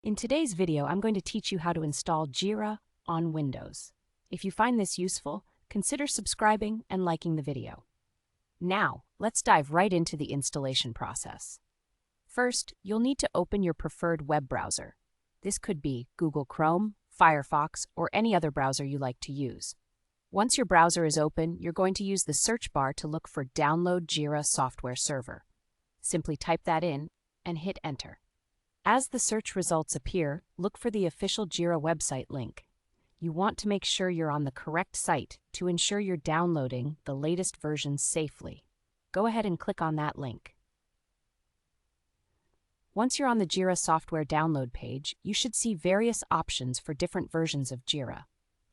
In today's video, I'm going to teach you how to install Jira on Windows. If you find this useful, consider subscribing and liking the video. Now, let's dive right into the installation process. First, you'll need to open your preferred web browser. This could be Google Chrome, Firefox, or any other browser you like to use. Once your browser is open, you're going to use the search bar to look for Download Jira Software Server. Simply type that in and hit Enter. As the search results appear, look for the official Jira website link. You want to make sure you're on the correct site to ensure you're downloading the latest versions safely. Go ahead and click on that link. Once you're on the Jira software download page, you should see various options for different versions of Jira.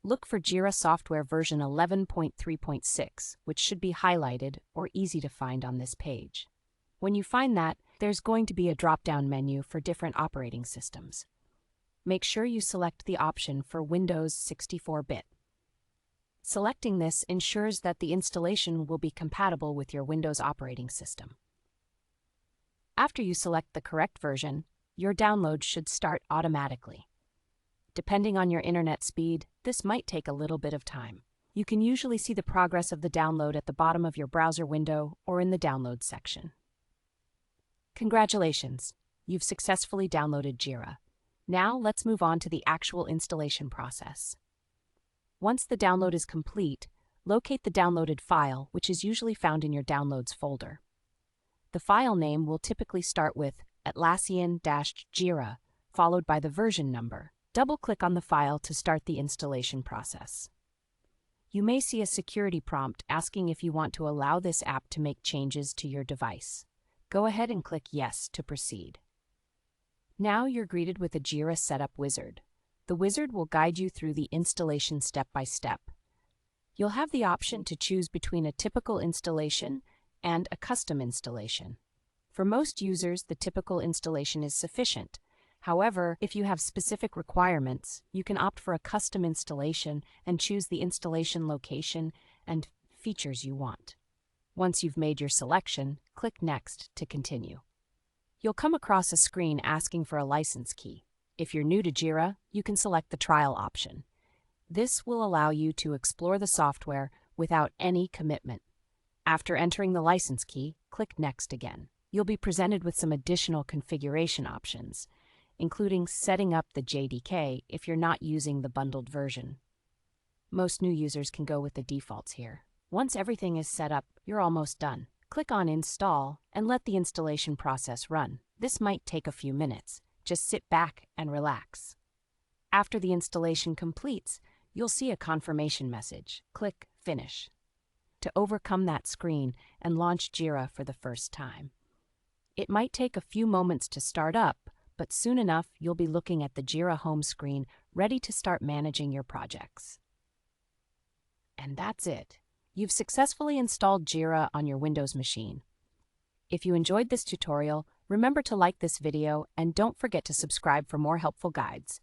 Look for Jira software version 11.3.6, which should be highlighted or easy to find on this page. When you find that, there's going to be a drop-down menu for different operating systems. Make sure you select the option for Windows 64-bit. Selecting this ensures that the installation will be compatible with your Windows operating system. After you select the correct version, your download should start automatically. Depending on your internet speed, this might take a little bit of time. You can usually see the progress of the download at the bottom of your browser window or in the Downloads section. Congratulations! You've successfully downloaded Jira. Now let's move on to the actual installation process. Once the download is complete, locate the downloaded file, which is usually found in your Downloads folder. The file name will typically start with Atlassian-Jira, followed by the version number. Double-click on the file to start the installation process. You may see a security prompt asking if you want to allow this app to make changes to your device. Go ahead and click Yes to proceed. Now you're greeted with a Jira Setup Wizard. The wizard will guide you through the installation step by step. You'll have the option to choose between a typical installation and a custom installation. For most users, the typical installation is sufficient. However, if you have specific requirements, you can opt for a custom installation and choose the installation location and features you want. Once you've made your selection, click Next to continue. You'll come across a screen asking for a license key. If you're new to Jira, you can select the trial option. This will allow you to explore the software without any commitment. After entering the license key, click Next again. You'll be presented with some additional configuration options, including setting up the JDK if you're not using the bundled version. Most new users can go with the defaults here. Once everything is set up, you're almost done. Click on Install and let the installation process run. This might take a few minutes. Just sit back and relax. After the installation completes, you'll see a confirmation message. Click Finish to overcome that screen and launch Jira for the first time. It might take a few moments to start up, but soon enough you'll be looking at the Jira home screen ready to start managing your projects. And that's it. You've successfully installed Jira on your Windows machine. If you enjoyed this tutorial, remember to like this video and don't forget to subscribe for more helpful guides.